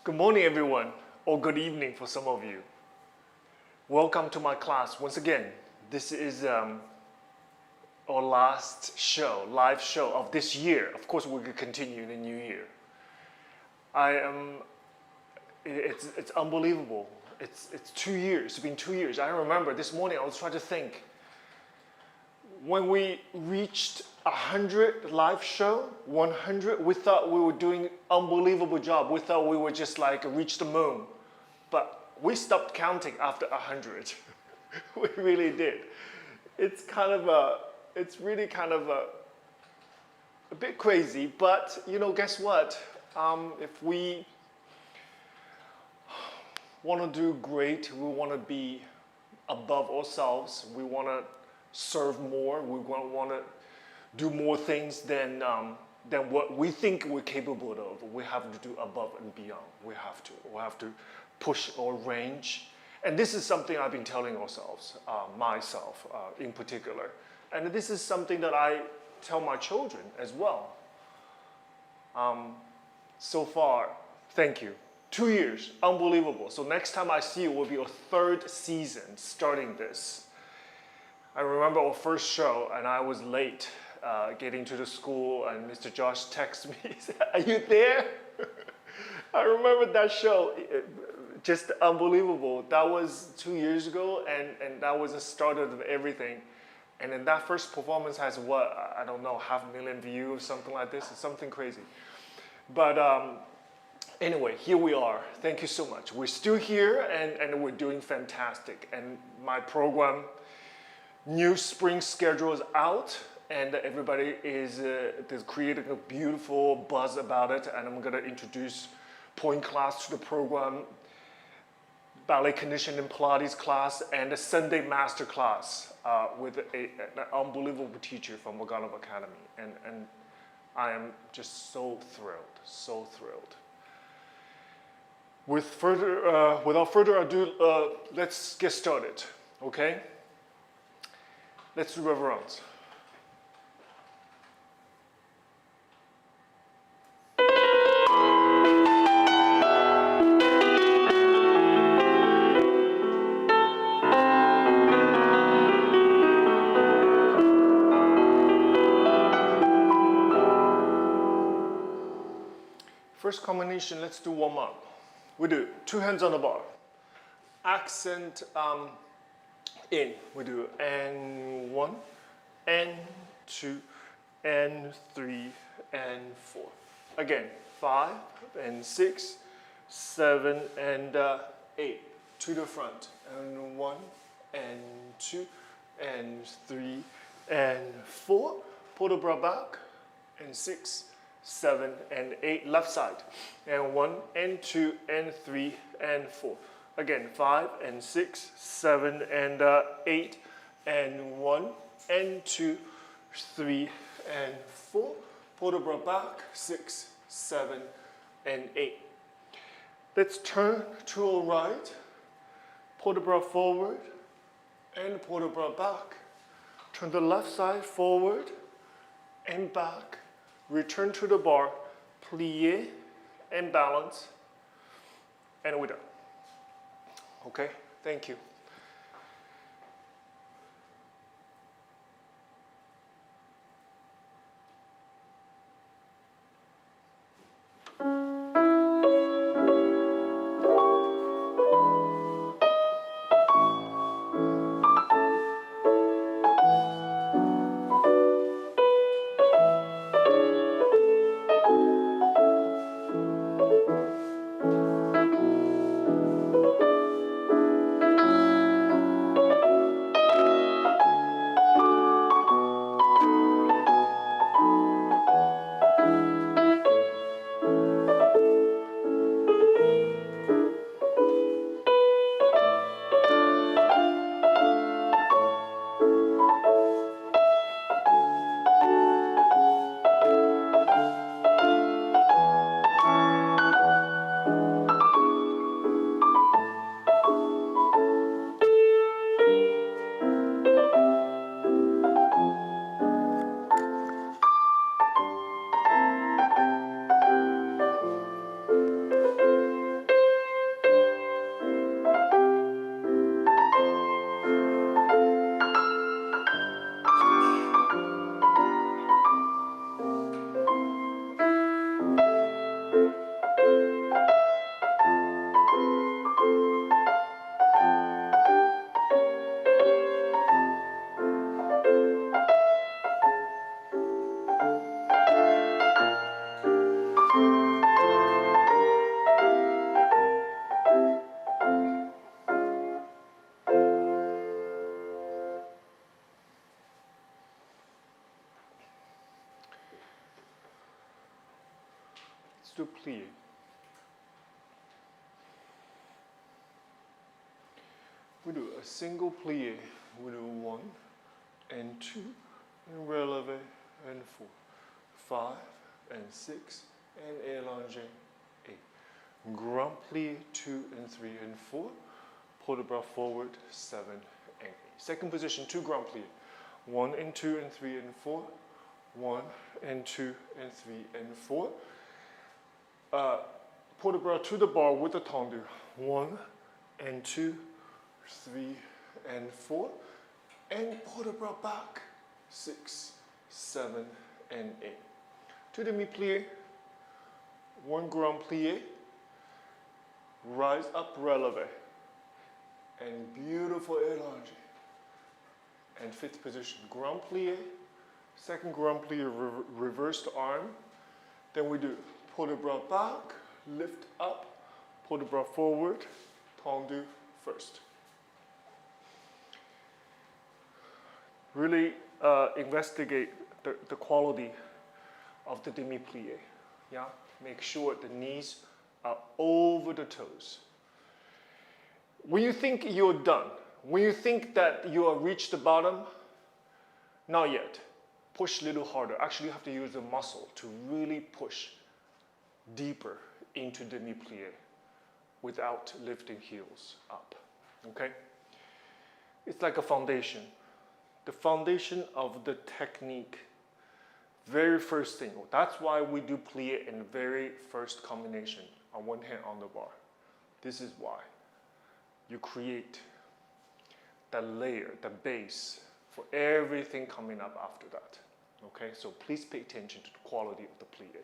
Good morning, everyone, or good evening for some of you. Welcome to my class once again. This is our last show, live show of this year. Of course, we could continue in the new year. It's unbelievable. It's 2 years. It's been 2 years. I remember this morning I was trying to think. When we reached 100 live show, 100, we thought we were doing unbelievable job. We thought we were just like reach the moon. But we stopped counting after 100. We really did. It's really kind of a bit crazy, but you know, guess what? If we want to do great, we want to be above ourselves, we want to serve more, we want to do more things than what we think we're capable of. We have to do above and beyond. We have to push our range. And this is something I've been telling ourselves, myself in particular. And this is something that I tell my children as well. So far, thank you. 2 years, unbelievable. So next time I see you will be our 3rd season starting this. I remember our first show and I was late getting to the school and Mr. Josh texted me, he said, "Are you there?" I remember that show, just unbelievable. That was 2 years ago and that was the start of everything. And then that first performance has what, I don't know, 500,000 views or something like this, it's something crazy. But anyway, here we are. Thank you so much. We're still here and we're doing fantastic. And my program, new spring schedule is out and everybody is creating a beautiful buzz about it, and I'm going to introduce point class to the program, ballet conditioning and Pilates class, and a Sunday master class with an unbelievable teacher from Waganov Academy, and I am just so thrilled. Without further ado, let's get started, okay? Let's do reverence. First combination, let's do warm up. We do 2 hands on the bar. Accent in. We do and 1, and 2, and 3, and 4. Again, 5, and 6, 7, and 8. To the front. And 1, and 2, and 3, and 4. Pull the bra back. And 6, 7, and 8. Left side. And 1, and 2, and 3, and 4. Again, 5, and 6, 7, and 8, and 1, and 2, 3, and 4. Pull the bra back. 6, 7, and 8. Let's turn to our right. Pull the bra forward, and pull the bra back. Turn the left side forward, and back. Return to the bar, plié, and balance, and we're done. Okay, thank you. do plié. We do a single plié. We do 1 and 2 and releve and 4, 5 and 6 and élargi 8. Grand plié 2 and 3 and 4. Pull the bras forward 7 and 8. Second position, 2 grand plié. 1 and 2 and 3 and 4. 1 and 2 and 3 and 4. Pull the bras to the bar with the tendu. 1 and 2, 3 and 4. And pull the bra back 6, 7 and 8. To demi-plié. 1 grand plié. Rise up, releve. And beautiful élargi. And fifth position, grand plié. Second grand plié, reverse the arm. Then we do pull the bras back, lift up, pull the bras forward, tendu first. Really investigate the quality of the demi-plié. Yeah? Make sure the knees are over the toes. When you think you're done, when you think that you have reached the bottom, not yet. Push a little harder. Actually, you have to use the muscle to really push deeper into demi-plié without lifting heels up. Okay? It's like a foundation. The foundation of the technique. Very first thing. That's why we do plié in the very first combination. On one hand on the bar. This is why. You create the layer, the base for everything coming up after that. Okay, so please pay attention to the quality of the plié.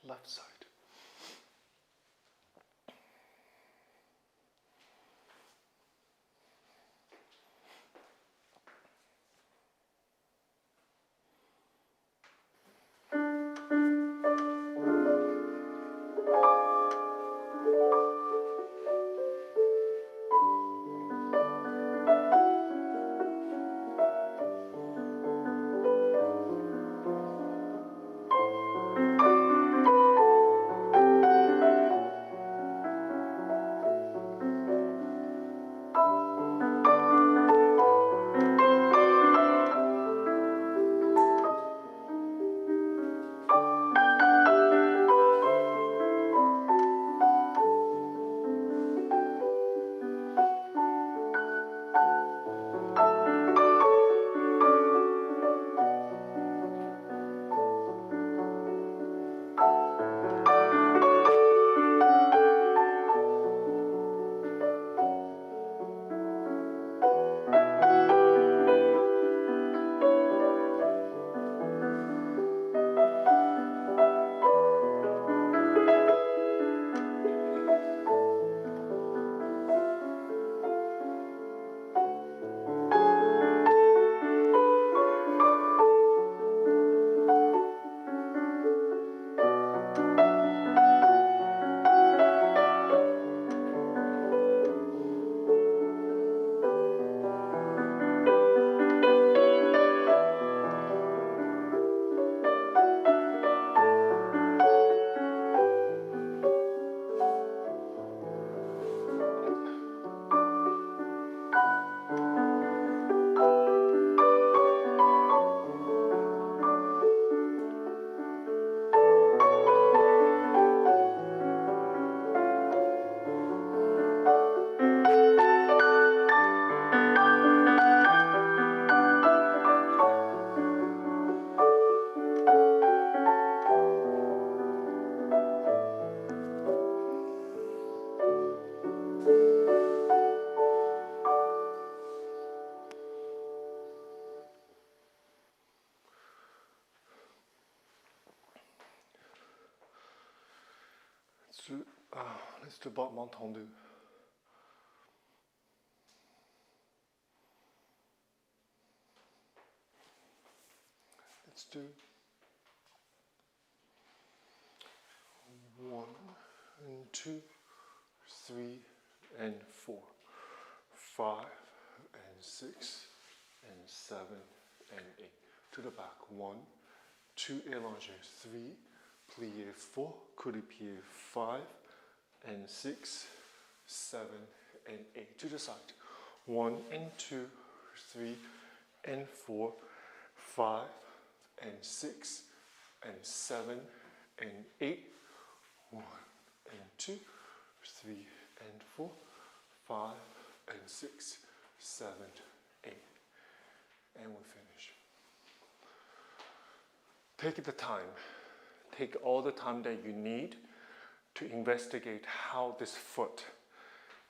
Left side. Let's do battement tendu. Let's do 1 and 2, 3 and 4, 5 and 6 and 7 and 8. To the back. 1, 2 élargir, 3, plié 4, coup de pied 5 and 6, 7 and 8. To the side. 1 and 2, 3 and 4, 5 and 6 and 7 and 8. 1 and 2, 3 and 4, 5 and 6, 7, 8. And we finish. Take the time. Take all the time that you need to investigate how this foot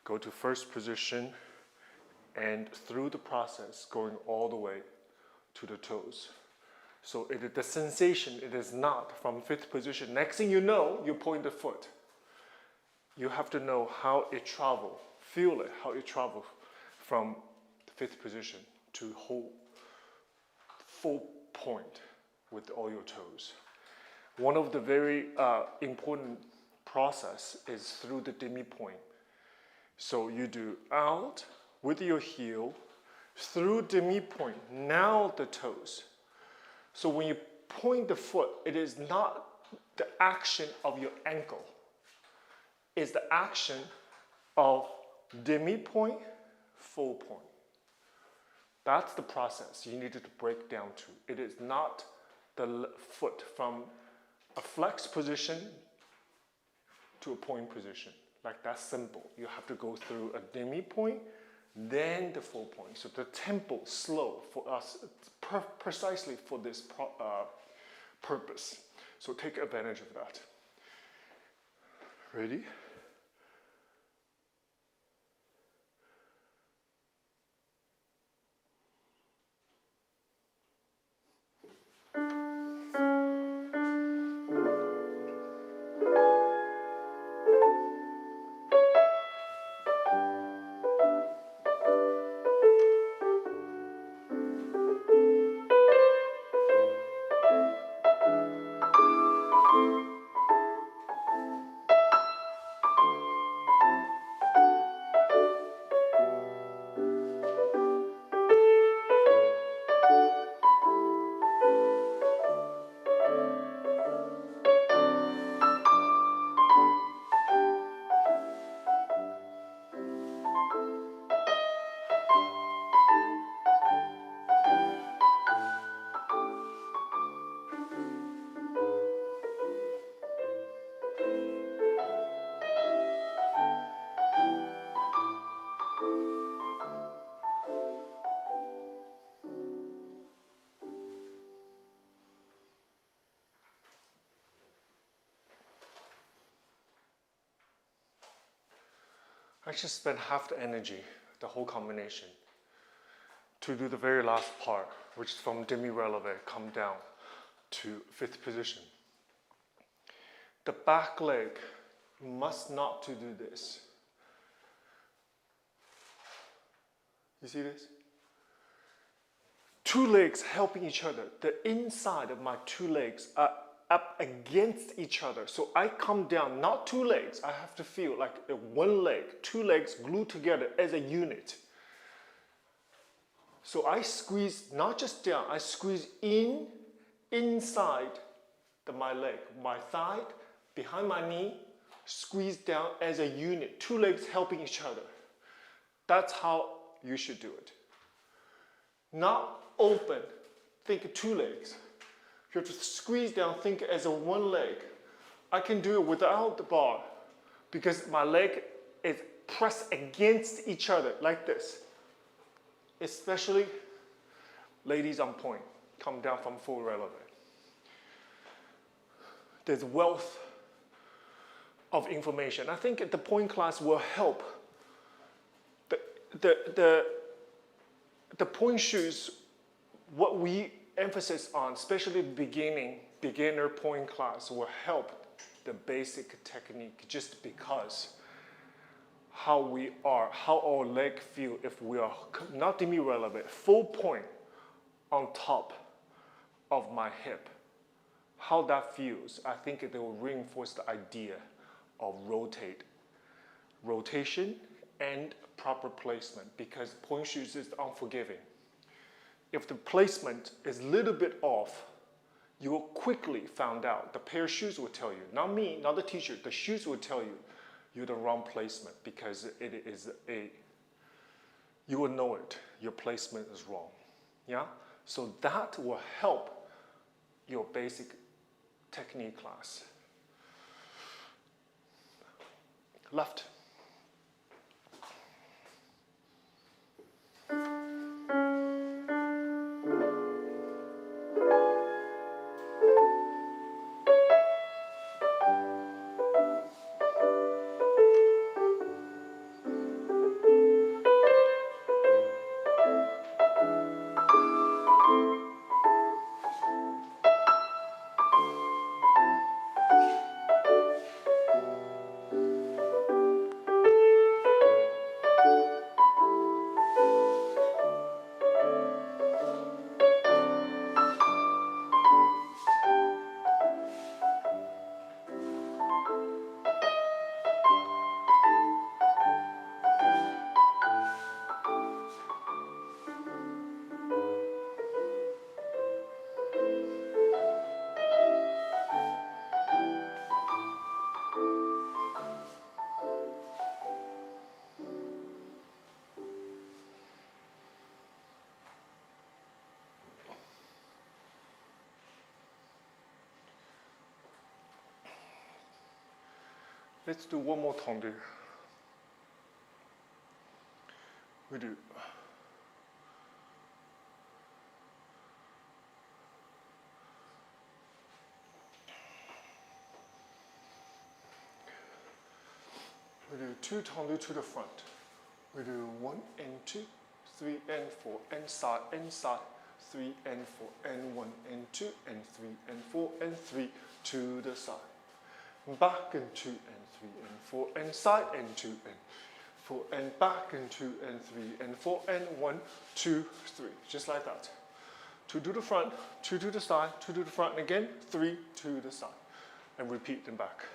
go to first position and through the process going all the way to the toes. So the sensation, it is not from fifth position. Next thing you know, you point the foot. You have to know how it travels. Feel it, how it travels from the fifth position to whole full point with all your toes. One of the very important process is through the demi-plié. So you do out with your heel, through demi-plié, now the toes. So when you point the foot, it is not the action of your ankle. It's the action of demi-plié, full point. That's the process you needed to break down to. It is not the foot from a flex position to a point position. Like that's simple. You have to go through a demi-plié, then the full point. So the tempo slow for us, precisely for this purpose. So take advantage of that. Ready? I just spent half the energy, the whole combination, to do the very last part, which is from demi-releve, come down to fifth position. The back leg, you must not to do this. You see this? Two legs helping each other. The inside of my two legs are up against each other. So I come down, not two legs. I have to feel like one leg, two legs glued together as a unit. So I squeeze, not just down, I squeeze inside my leg, my thigh, behind my knee, squeeze down as a unit, two legs helping each other. That's how you should do it. Not open, think two legs. You have to squeeze down, think as a one leg. I can do it without the bar because my leg is pressed against each other like this. Especially ladies on point, come down from full releve. There's wealth of information. I think the point class will help. The point shoes, what we emphasis on, especially beginner point class, will help the basic technique just because how we are, how our leg feel if we are not demi-relevant, full point on top of my hip. How that feels, I think it will reinforce the idea of rotation and proper placement, because point shoes is unforgiving. If the placement is a little bit off, you will quickly find out. The pair of shoes will tell you, not me, not the teacher, the shoes will tell you you're the wrong placement, because it is you will know it, your placement is wrong. Yeah? So that will help your basic technique class. Left. Let's do one more Fondue. We do. We do 2 Fondue to the front. We do 1 and 2, 3 and 4, and side, 3 and 4, and 1 and 2, and 3 and 4, and 3 to the side. Back and 2 and 3 and 4, and side and 2 and 4, and back and 2 and 3 and 4, and 1, 2, 3. Just like that. 2 to the front, 2 to the side, 2 to the front, and again, 3 to the side. And repeat them back.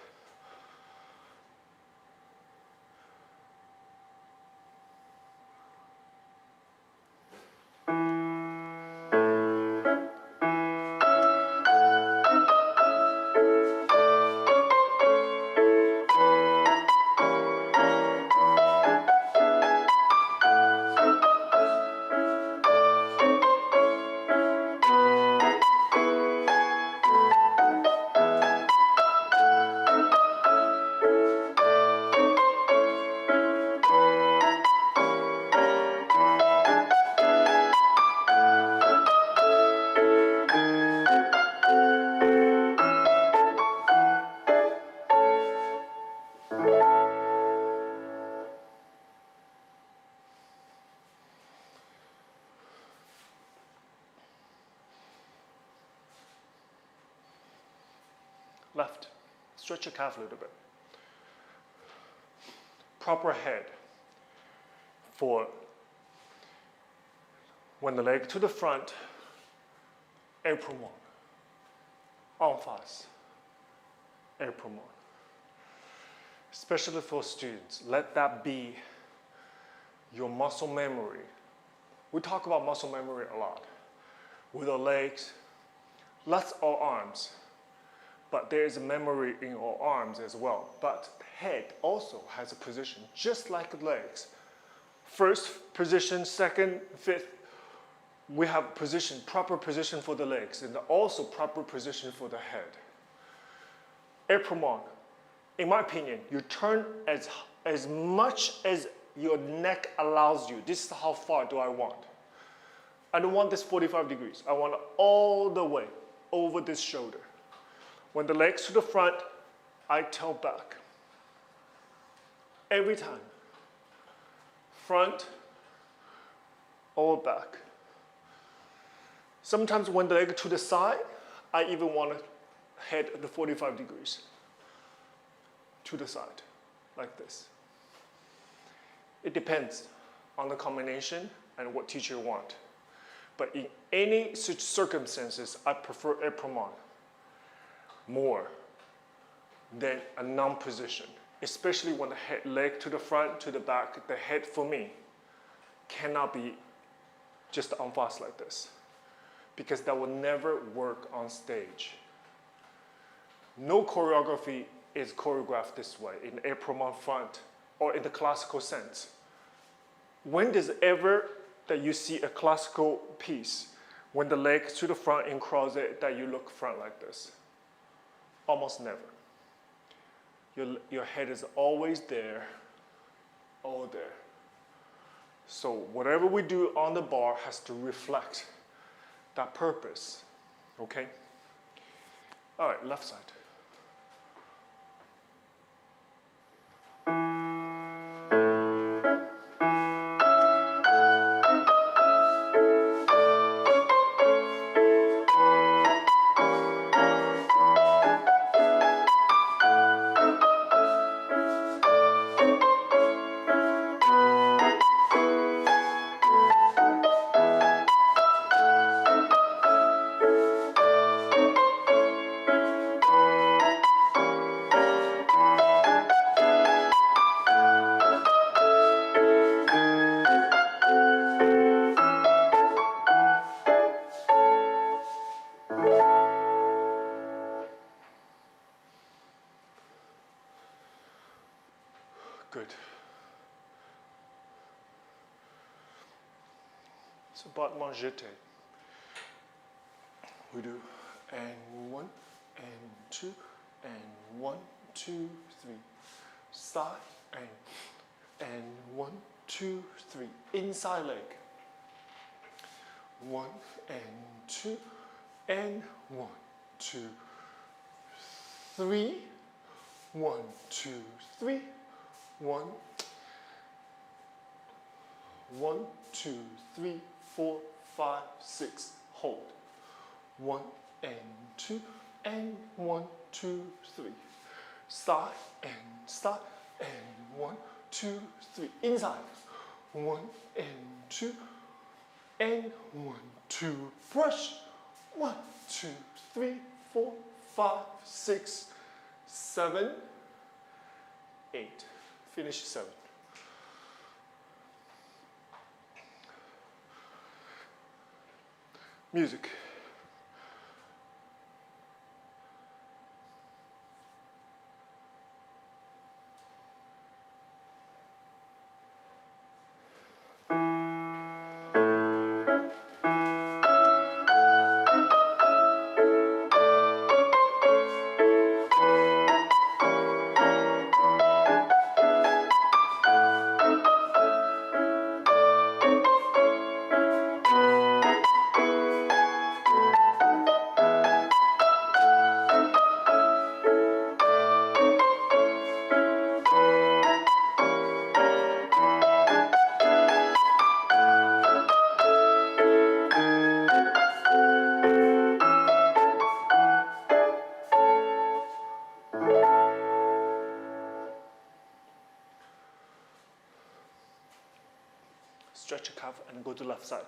Left. Stretch your calf a little bit. Proper head for when the leg to the front, apron one, en face, apron one. Especially for students, let that be your muscle memory. We talk about muscle memory a lot. With our legs, less our arms. But there is a memory in our arms as well. But head also has a position, just like legs. First position, second, fifth, we have position, proper position for the legs, and also proper position for the head. Épaule, in my opinion, you turn as much as your neck allows you. This is how far do I want. I don't want this 45 degrees. I want it all the way over this shoulder. When the legs to the front, I tail back. Every time. Front or back. Sometimes when the leg to the side, I even want to head the 45 degrees to the side, like this. It depends on the combination and what teacher want. But in any such circumstances, I prefer éproulement more than a non-position, especially when the head, leg to the front, to the back. The head for me cannot be just en face like this, because that will never work on stage. No choreography is choreographed this way in éproulement front or in the classical sense. When does ever that you see a classical piece when the leg to the front in crozet that you look front like this? Almost never. Your head is always there, all there. So whatever we do on the bar has to reflect that purpose, okay? All right, left side. Good. So battement jeté. We do and 1 and 2 and 1, 2, 3. Side and 1, 2, 3. Inside leg. 1 and 2 and 1, 2, 3. 1, 2, 3. 1, 2, 3, 4, 5, 6. Hold. 1 and 2 and 1, 2, 3. Side and 1, 2, 3. Inside. 1 and 2 and 1, 2. Brush. 1, 2, 3, 4, 5, 6, 7, 8. Finish 7. Music. Stretch your calf and go to left side.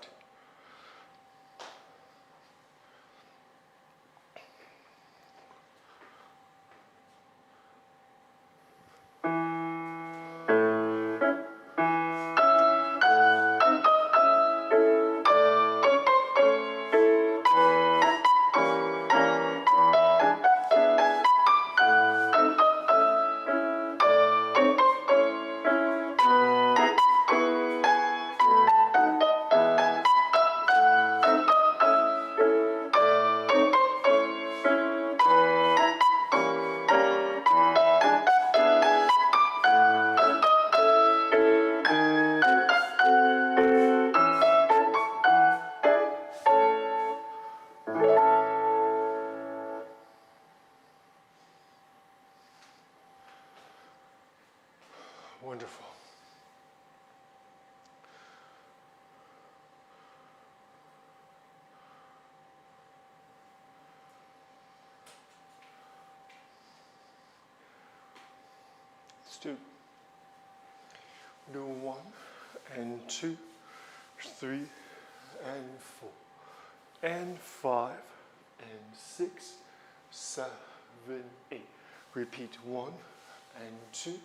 Wonderful. Let's do Do 1 and 2, 3 and 4 and 5 and 6, 7, 8. Repeat 1 and 2,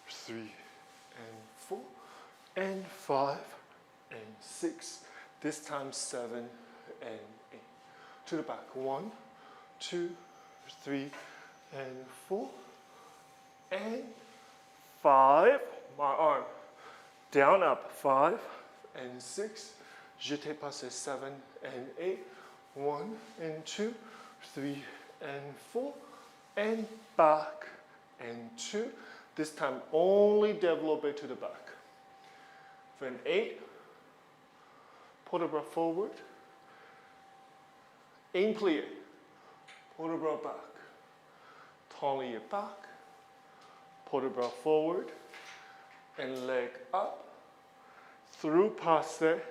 3 and 4 and 5 and 6. This time 7 and 8. To the back. 1, 2, 3 and 4 and 5. My arm down, up. 5 and 6. Jeté passé 7 and 8. 1 and 2, 3 and 4 and back and 2. This time only développé to the back. For an 8, port de bras forward. Plié. Port de bras back. Tendez back. Port de bras forward. And leg up. Through passé.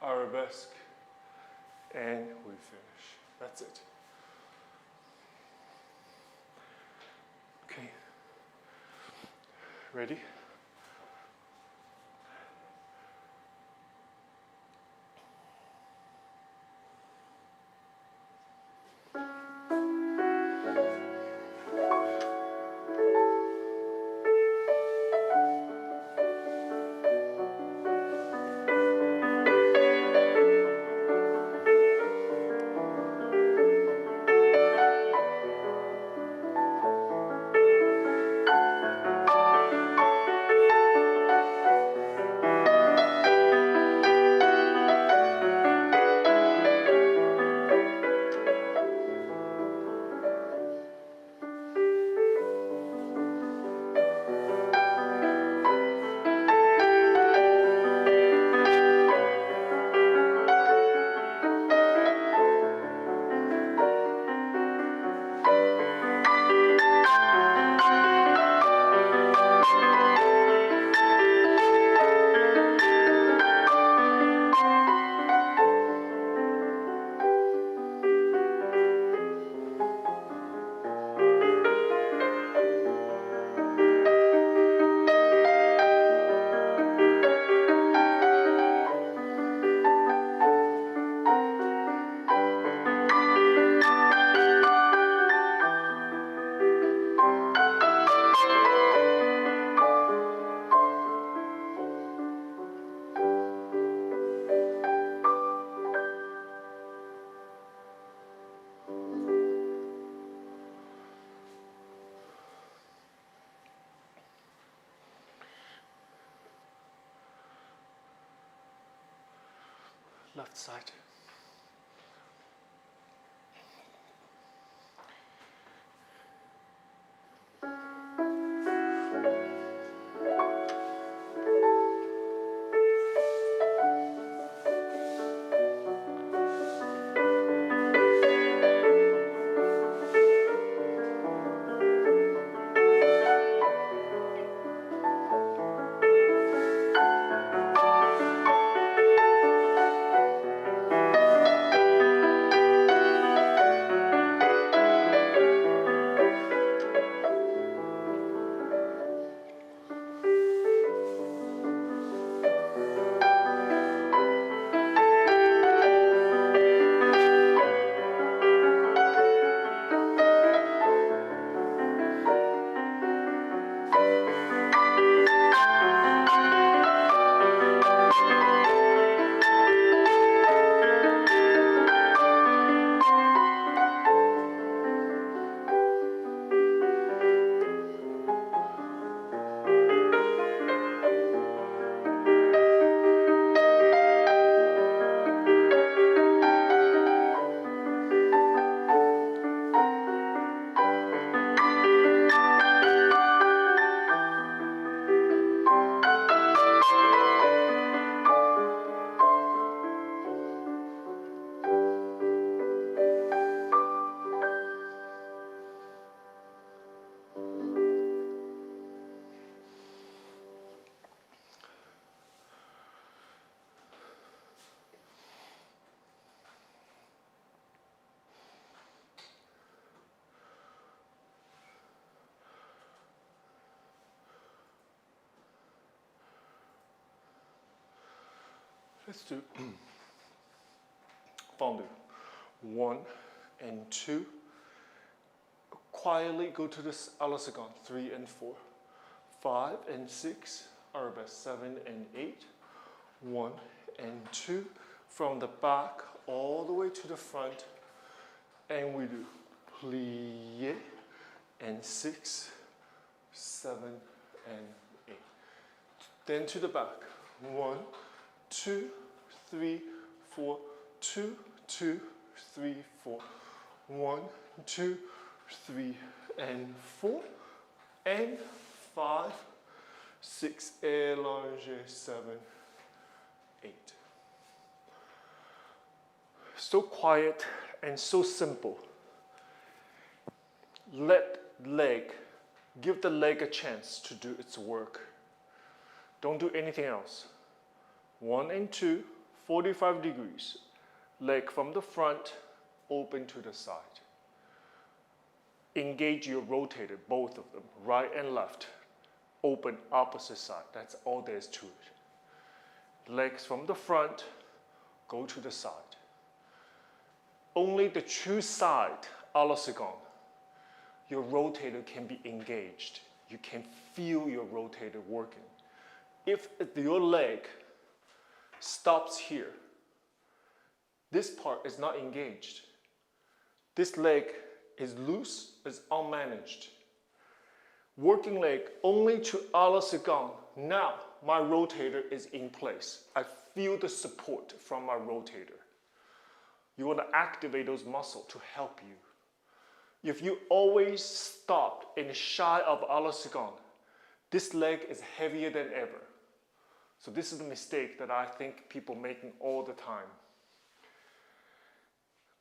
Arabesque. And we finish. That's it. Okay. Ready? Left side. Let's do Fondue. 1 and 2. Quietly go to the à la seconde. 3 and 4. 5 and 6. Arabesque. 7 and 8. 1 and 2. From the back all the way to the front. And we do plié and 6, 7, and 8. Then to the back. 1, 2, 3, 4, 2, 2, 3, 4. 1, 2, 3, and 4. And 5, 6, élargir, 7, 8. So quiet and so simple. Give the leg a chance to do its work. Don't do anything else. 1 and 2, 45 degrees. Leg from the front, open to the side. Engage your rotator, both of them, right and left. Open opposite side. That's all there is to it. Legs from the front, go to the side. Only the true side, à la seconde, your rotator can be engaged. You can feel your rotator working. If your leg stops here, this part is not engaged. This leg is loose, is unmanaged. Working leg only to à la seconde. Now my rotator is in place. I feel the support from my rotator. You want to activate those muscles to help you. If you always stop and shy of à la seconde, this leg is heavier than ever. So this is the mistake that I think people making all the time.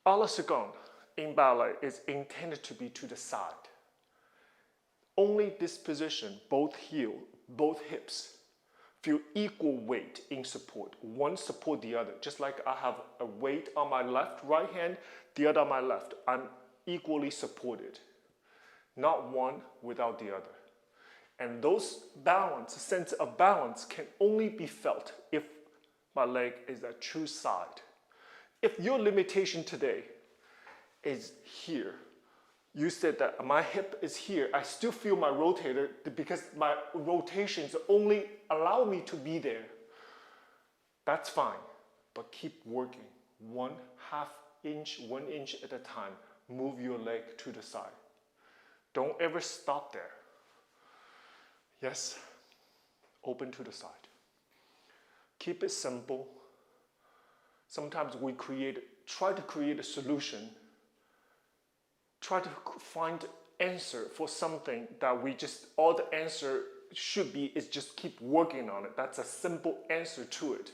À la seconde in ballet is intended to be to the side. Only this position, both hips, feel equal weight in support. One support the other. Just like I have a weight on my right hand, the other on my left. I'm equally supported. Not one without the other. And those sense of balance can only be felt if my leg is a true side. If your limitation today is here, you said that my hip is here, I still feel my rotator because my rotations only allow me to be there. That's fine, but keep working. 1/2 inch, 1 inch at a time. Move your leg to the side. Don't ever stop there. Yes, open to the side. Keep it simple. Sometimes we try to create a solution. Try to find answer for something that all the answer should be is just keep working on it. That's a simple answer to it.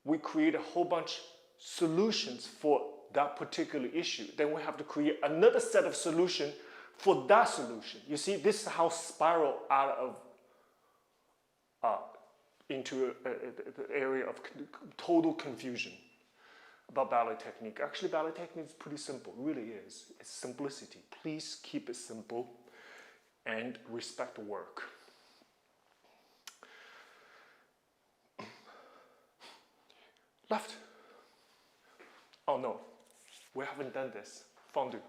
We create a whole bunch solutions for that particular issue. Then we have to create another set of solution for that solution. You see, this is how spiral out of into the area of total confusion about ballet technique. Actually, ballet technique is pretty simple. It really is. It's simplicity. Please keep it simple and respect the work. Left. Oh no, we haven't done this. Fondue.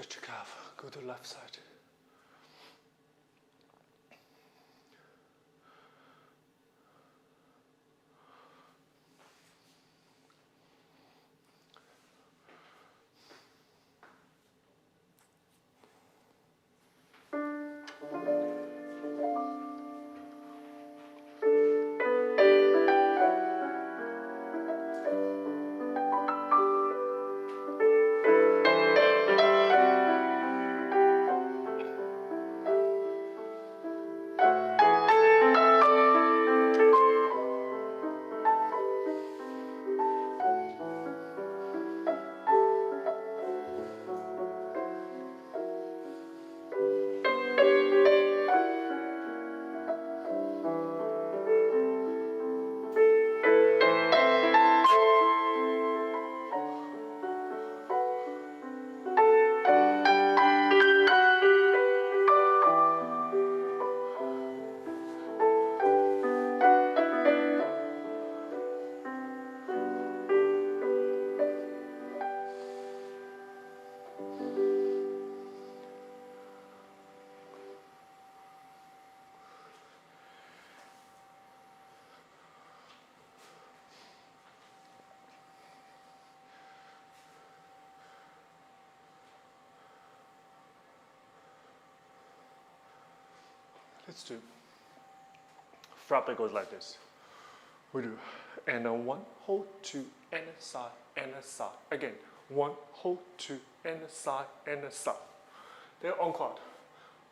Stretch your calf, go to the left side. Let's do Frappé goes like this. We do and a 1, hold 2, and a side, and a side. Again, 1, hold 2, and a side, and a side. Then on quad.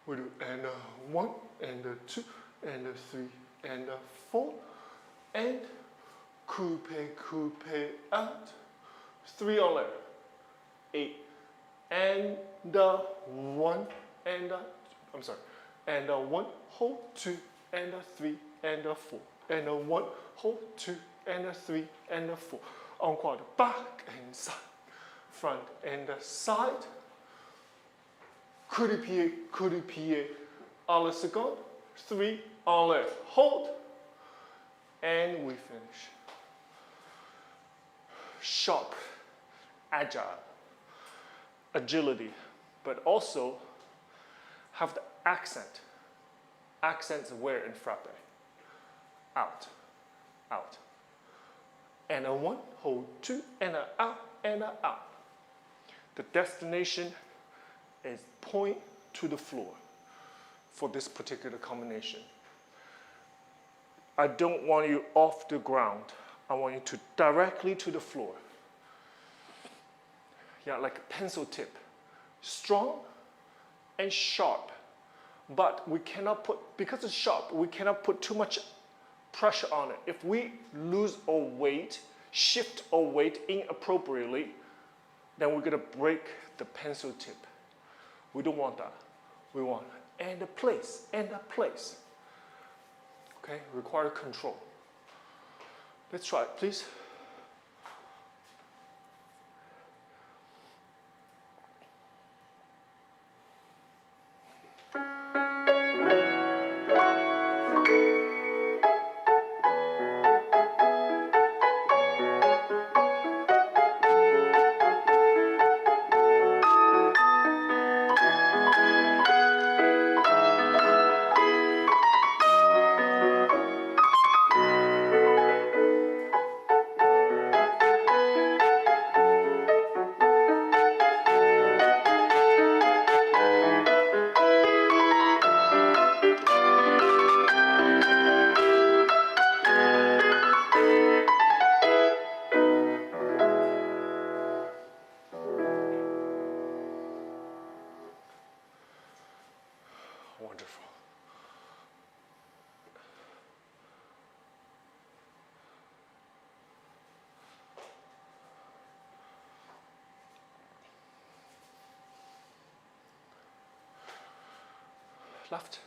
We do and a 1, and a 2, and a 3, and a 4, and coupe, coupe out. 3 on left. 8, and a 1, and a, I'm sorry, and a 1, hold 2, and a 3, and a 4, and a 1, hold 2, and a 3, and a 4. On quad, back and side, front and a side. Coup de pied, à la seconde. 3 en l'air, hold, and we finish. Sharp, agile, agility, but also have the accent. Accents where in Frappé? Out, out. And a 1, hold 2, and a out, and a out. The destination is point to the floor for this particular combination. I don't want you off the ground. I want you to directly to the floor. Yeah, like a pencil tip. Strong and sharp. But we cannot put, because it's sharp, we cannot put too much pressure on it. If we lose our weight, shift our weight inappropriately, then we're gonna break the pencil tip. We don't want that. We want and a place, and a place. Okay, require control. Let's try it, please. Wonderful. Left.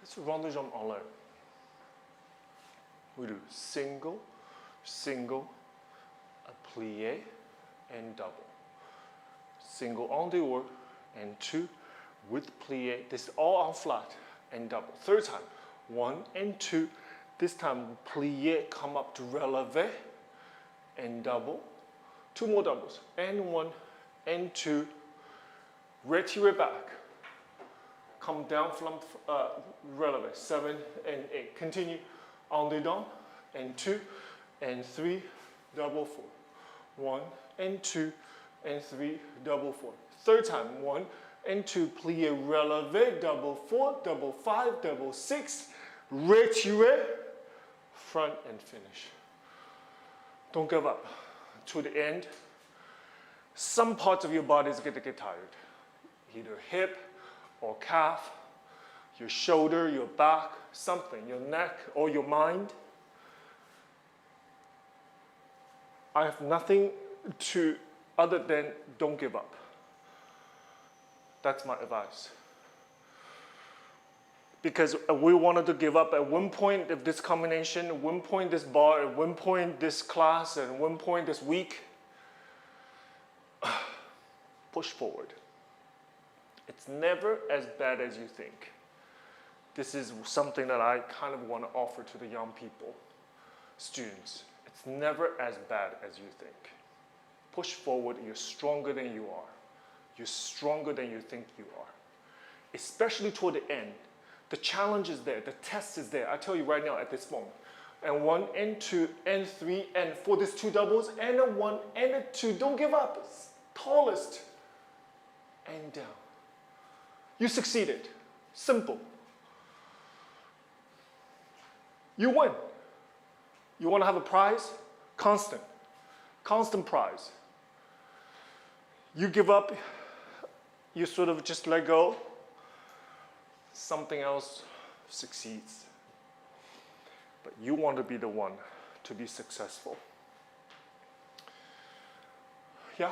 Let's rond de jambe en l'air. We do single, single, a plié, and double. Single en dehors, and 2 with plié. This is all on flat, and double. Third time, 1 and 2. This time, plié, come up to relevé, and double. 2 more doubles, and 1 and 2. Retiré back. Come down from relevé, 7 and 8. Continue en dedans, and 2 and 3, double 4. 1 and 2 and 3, double 4. Third time, 1 and 2, plié, relevé, double 4, double 5, double 6, retiré, front and finish. Don't give up. To the end, some parts of your body is going to get tired. Either hip or calf, your shoulder, your back, something, your neck or your mind. I have nothing to other than don't give up. That's my advice. Because we wanted to give up at one point of this combination, at one point this bar, at one point this class, and at one point this week. Push forward. It's never as bad as you think. This is something that I kind of want to offer to the young people, students. It's never as bad as you think. Push forward, you're stronger than you are. You're stronger than you think you are. Especially toward the end. The challenge is there, the test is there. I tell you right now at this moment. And 1 and 2 and 3 and 4, there's 2 doubles and a 1 and a 2. Don't give up. It's tallest. And down. You succeeded. Simple. You win. You want to have a prize? Constant. Constant prize. You give up, you sort of just let go. Something else succeeds. But you want to be the one to be successful. Yeah?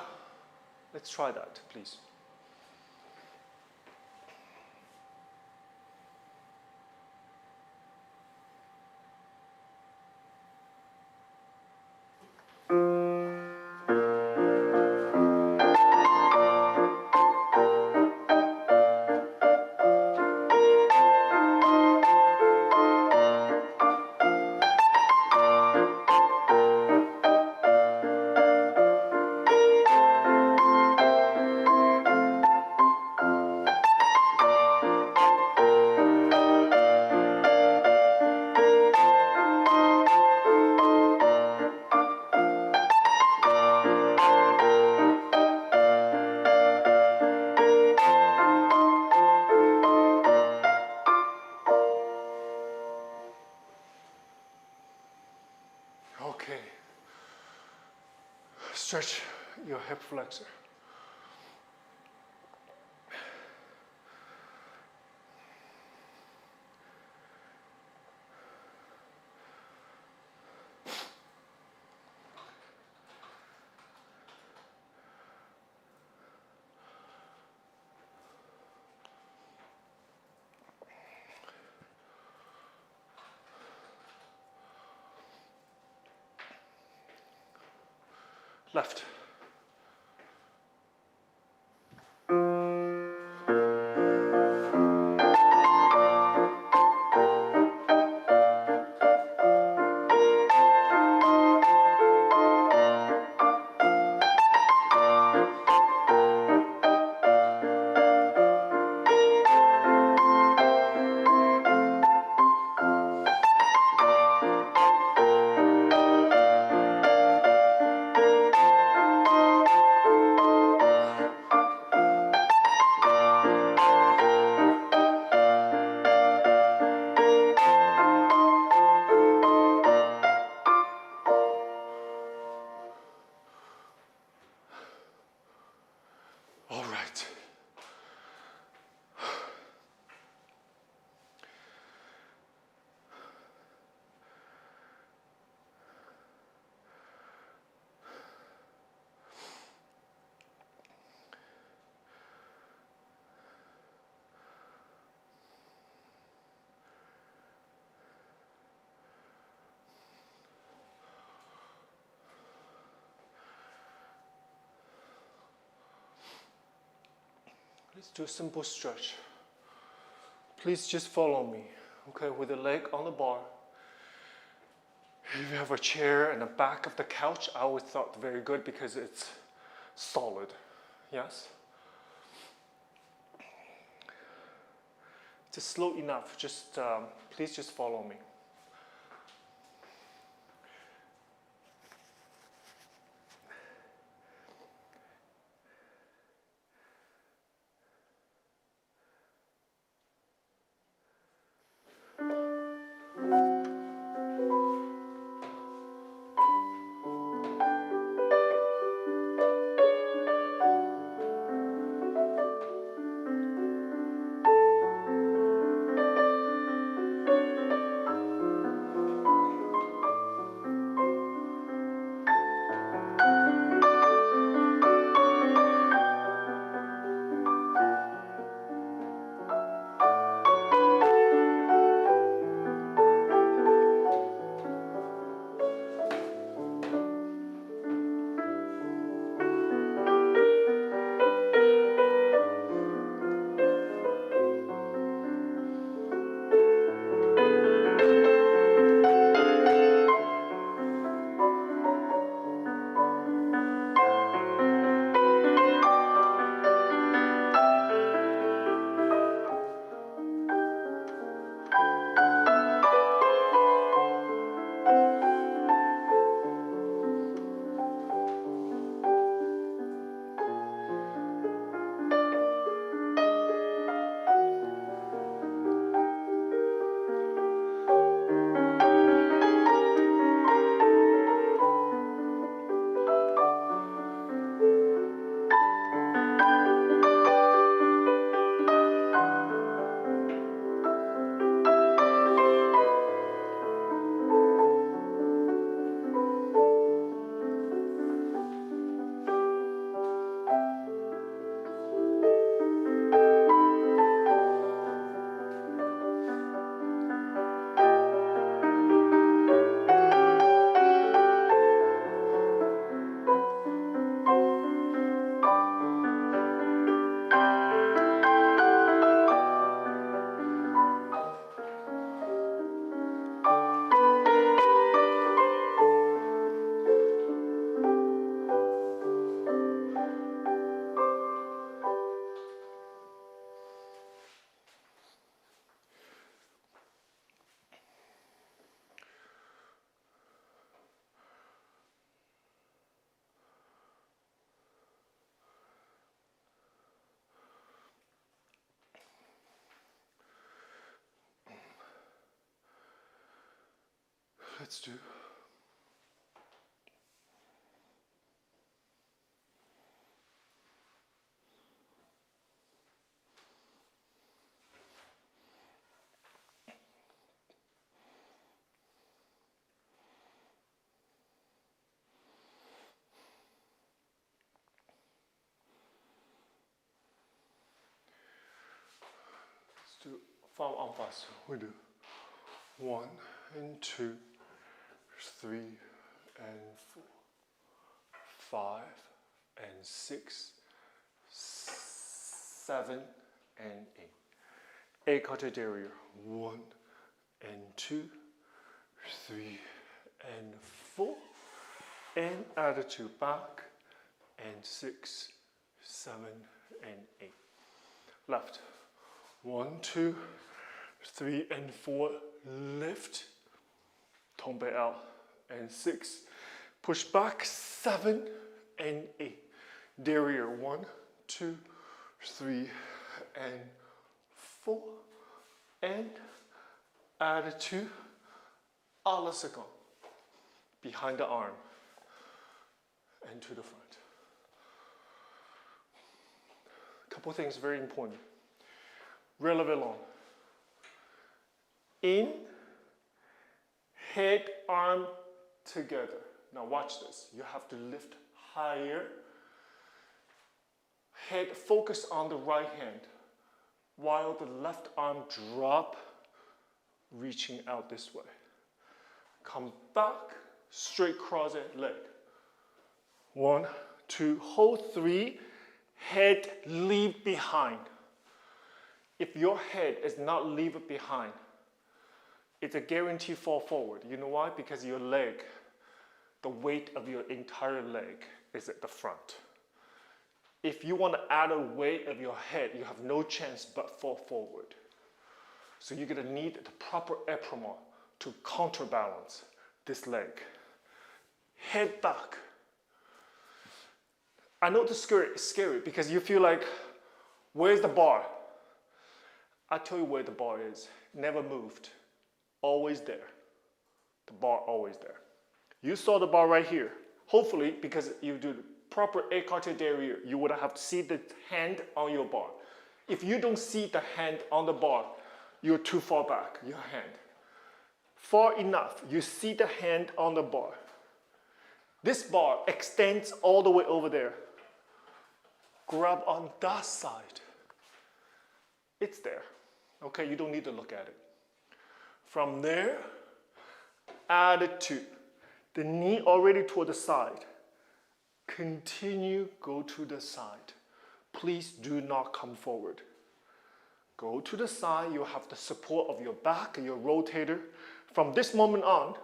Let's try that, please. Okay. Stretch your hip flexor. Left. Let's do a simple stretch. Please just follow me, okay, with the leg on the bar. If you have a chair and the back of the couch, I always thought very good because it's solid, yes? Just slow enough, just please just follow me. Let's do. Let's do femme en face. We do 1 and 2, 3 and 4, 5 and 6, 7 and 8. 8 côté derrière. 1 and 2, 3 and 4. And attitude back. And 6, 7 and 8. Left. 1, 2, 3 and 4. Lift. Tombe out. And 6. Push back. 7 and 8. Derrière. 1, 2, 3 and 4. And attitude à la seconde. Behind the arm. And to the front. Couple things very important. Releve long. In, head, arm together. Now watch this. You have to lift higher. Head focus on the right hand, while the left arm drop, reaching out this way. Come back, straight cross leg. 1, 2, hold 3, Head leave behind. If your head is not leave behind, it's a guaranteed fall forward. You know why? Because your leg, the weight of your entire leg is at the front. If you want to add a weight of your head, you have no chance but fall forward. So you're going to need the proper épaulement to counterbalance this leg. Head back. I know it's scary because you feel like, where's the bar? I tell you where the bar is. Never moved. Always there. The bar always there. You saw the bar right here. Hopefully, because you do the proper écarté derrière, you would have to see the hand on your bar. If you don't see the hand on the bar, you're too far back, your hand. Far enough, you see the hand on the bar. This bar extends all the way over there. Grab on that side. It's there. Okay, you don't need to look at it. From there, attitude. The knee already toward the side. Continue, go to the side. Please do not come forward. Go to the side, you have the support of your back, your rotator. From this moment on,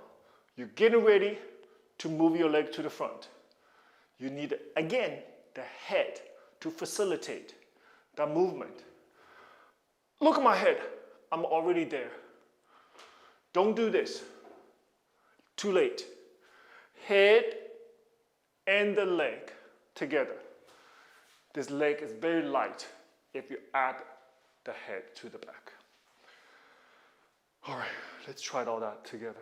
you're getting ready to move your leg to the front. You need, again, the head to facilitate that movement. Look at my head, I'm already there. Don't do this, too late. Head and the leg together. This leg is very light if you add the head to the back. All right, let's try all that together.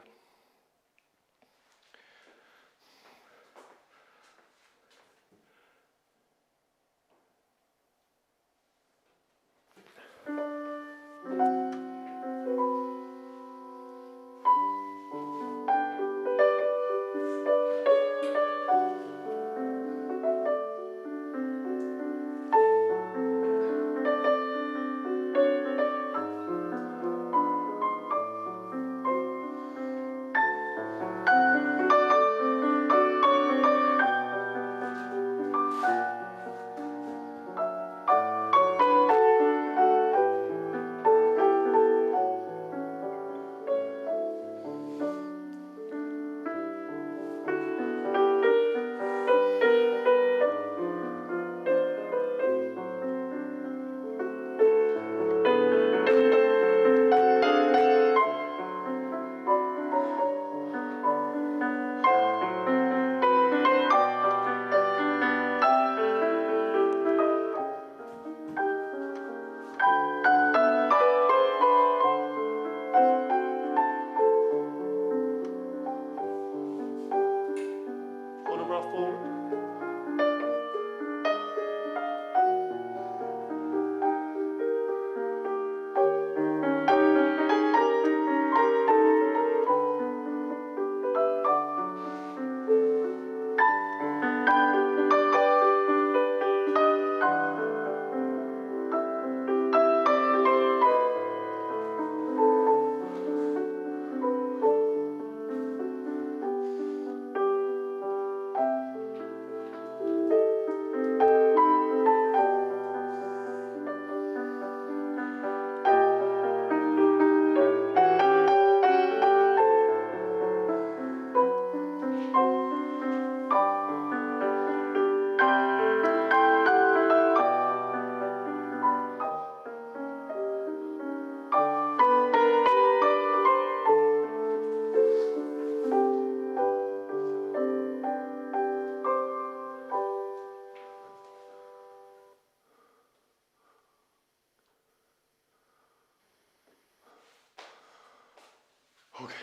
Okay.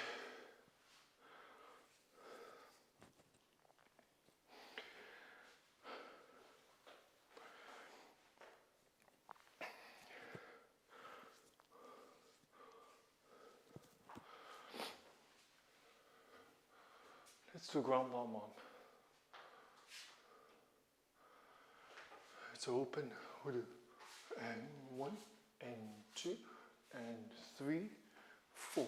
Let's do ground ball mom. It's open. We'll do and 1 and 2 and 3, 4,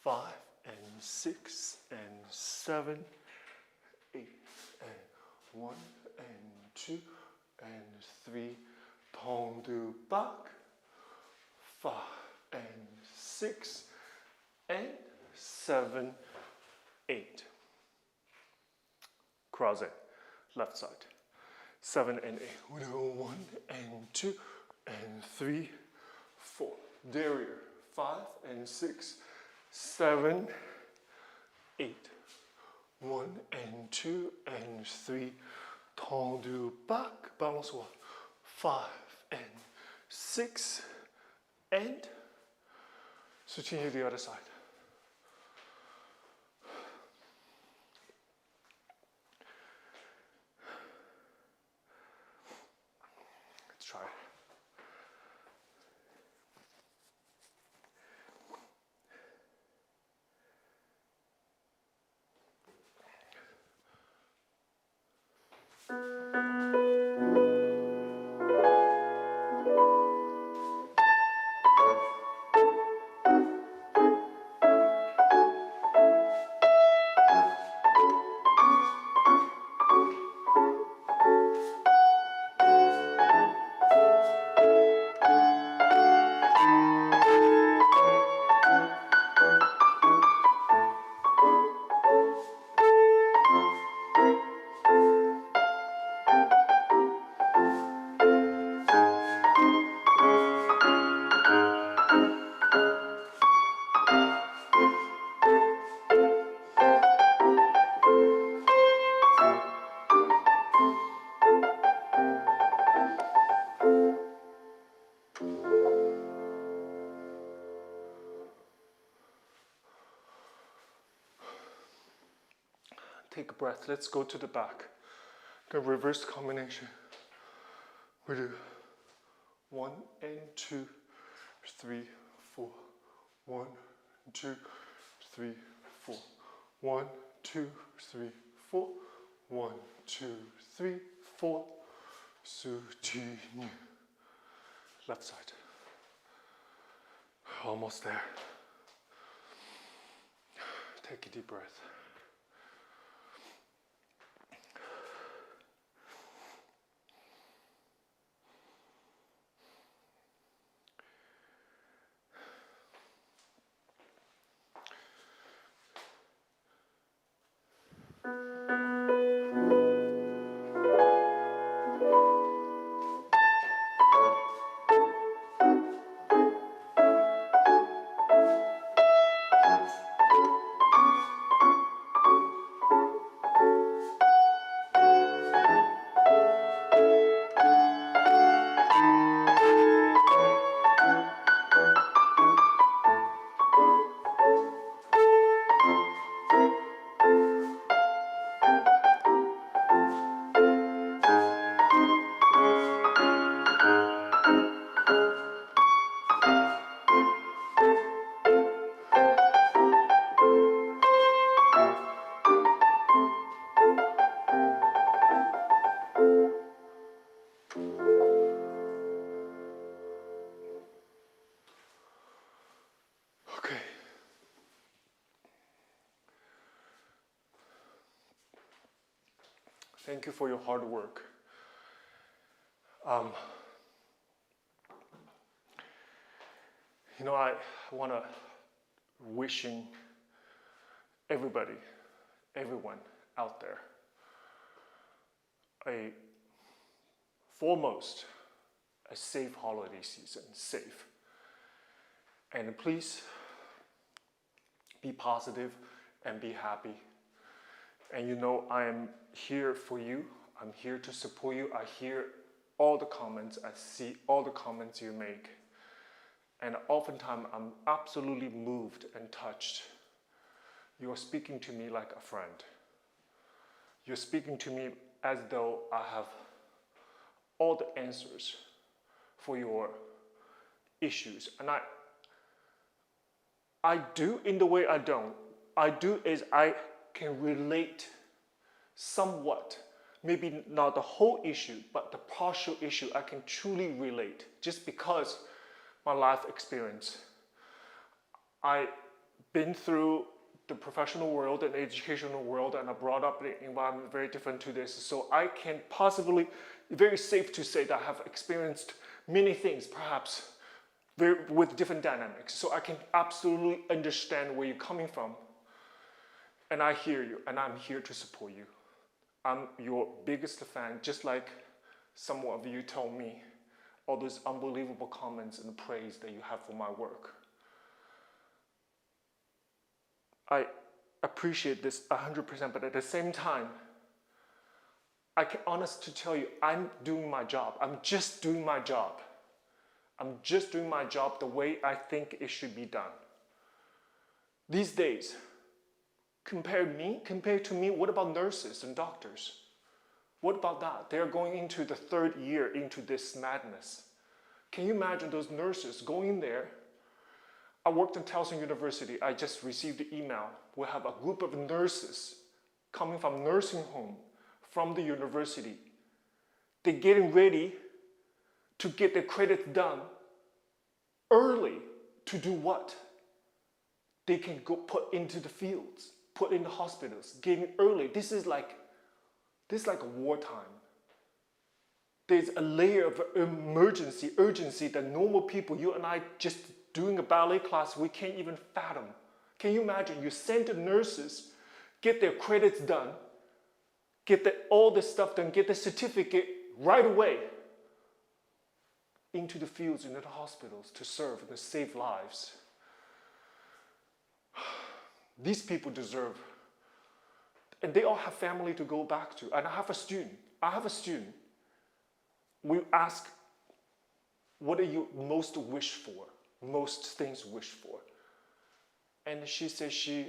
5 and 6 and 7, 8 and 1 and 2 and 3, tendu back, 5 and 6 and 7, 8. Cross it, left side. 7 and 8. We do 1 and 2 and 3, 4. Derriere. 5 and 6, 7, 8. 1 and 2 and 3. Tendu back. Balance 1. 5 and 6 and switching to the other side. Let's try it. Take a breath. Let's go to the back. The reverse combination. We do 1 and 2, 3, 4. 1, 2, 3, 4. 1, 2, 3, 4. 1, 2, 3, 4. Soutenu. Left side. Almost there. Take a deep breath. Thank you for your hard work. I want to wishing everybody, everyone out there, foremost, a safe holiday season, safe. And please be positive and be happy. And I am here for you. I'm here to support you. I hear all the comments. I see all the comments you make. And oftentimes I'm absolutely moved and touched. You're speaking to me like a friend. You're speaking to me as though I have all the answers for your issues. And I do in the way I don't. I do is I can relate somewhat, maybe not the whole issue, but the partial issue I can truly relate just because my life experience. I've been through the professional world and the educational world, and I brought up the environment very different to this. So I can possibly, very safe to say that I have experienced many things, perhaps with different dynamics. So I can absolutely understand where you're coming from. And I hear you, and I'm here to support you. I'm your biggest fan, just like some of you told me all those unbelievable comments and praise that you have for my work. I appreciate this 100%, but at the same time, I can honestly tell you, I'm doing my job. I'm just doing my job. I'm just doing my job the way I think it should be done. These days, compared to me, what about nurses and doctors? What about that? They're going into the 3rd year into this madness. Can you imagine those nurses going in there? I worked in Towson University. I just received the email. We have a group of nurses coming from nursing home from the university. They're getting ready to get their credits done early to do what? They can go put into the fields, put in the hospitals, getting early. This is like a wartime. There's a layer of urgency that normal people, you and I just doing a ballet class, we can't even fathom. Can you imagine? You send the nurses, get their credits done, get all the stuff done, get the certificate right away into the fields, into the hospitals to serve and to save lives. These people deserve, and they all have family to go back to. And I have a student. We ask, what do you most wish for? Most things wish for. And she says she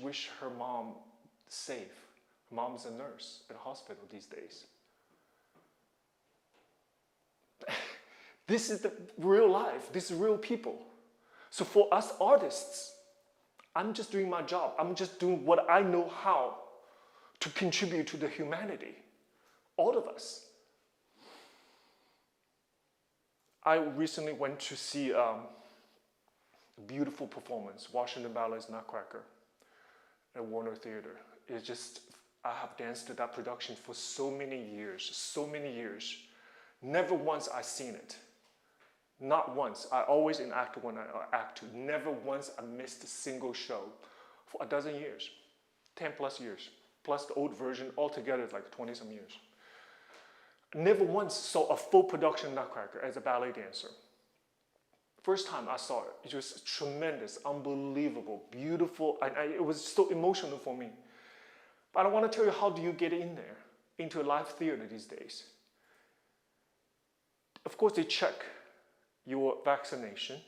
wished her mom safe. Her mom's a nurse at a hospital these days. This is the real life. This is real people. So for us artists, I'm just doing my job. I'm just doing what I know how to contribute to the humanity. All of us. I recently went to see a beautiful performance, Washington Ballet's Nutcracker at Warner Theater. It's just, I have danced to that production for so many years. Never once I seen it. Not once. I always enact when I act to. Never once I missed a single show for a dozen years, 10 plus years, plus the old version altogether is like 20 some years. Never once saw a full production Nutcracker as a ballet dancer. First time I saw it, it was tremendous, unbelievable, beautiful, and it was so emotional for me. But I want to tell you, how do you get in there, into a live theater these days? Of course, they check your vaccination,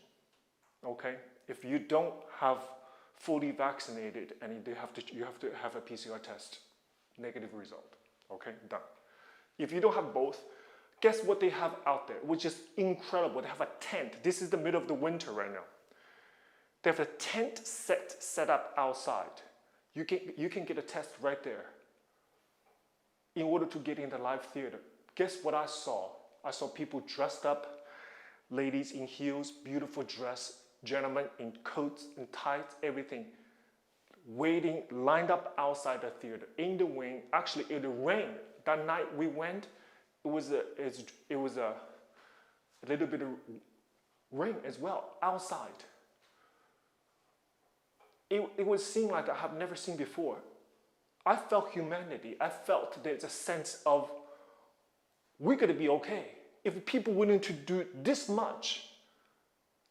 okay? If you don't have fully vaccinated, and you have to have a PCR test, negative result, okay, done. If you don't have both, guess what they have out there, which is incredible. They have a tent. This is the middle of the winter right now. They have a tent set up outside. You can get a test right there in order to get in the live theater. Guess what I saw? I saw people dressed up, ladies in heels, beautiful dress, gentlemen in coats and tights, everything, waiting, lined up outside the theater, in the wing. Actually, it rained. That night we went, it was a little bit of rain as well, outside. It was seen like I have never seen before. I felt humanity. I felt there's a sense of, we're gonna be okay. If people willing to do this much,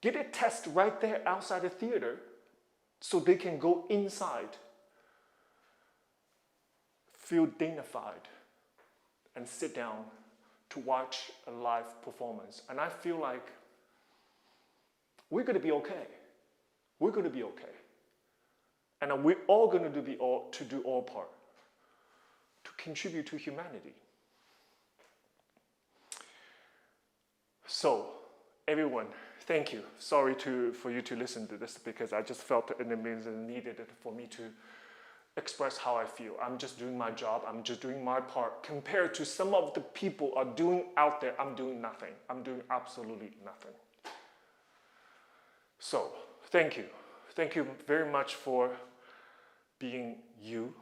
get a test right there outside the theater so they can go inside, feel dignified, and sit down to watch a live performance. And I feel like we're gonna be okay. We're gonna be okay. And we're all gonna do our part to contribute to humanity. So, everyone, thank you. Sorry for you to listen to this, because I just felt it needed it for me to express how I feel. I'm just doing my job. I'm just doing my part. Compared to some of the people are doing out there, I'm doing nothing. I'm doing absolutely nothing. So, thank you. Thank you very much for being you,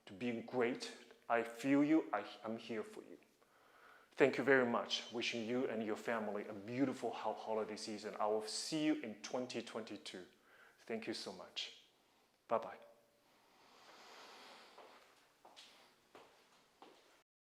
to being great. I feel you, I'm here for you. Thank you very much. Wishing you and your family a beautiful holiday season. I will see you in 2022. Thank you so much. Bye-bye.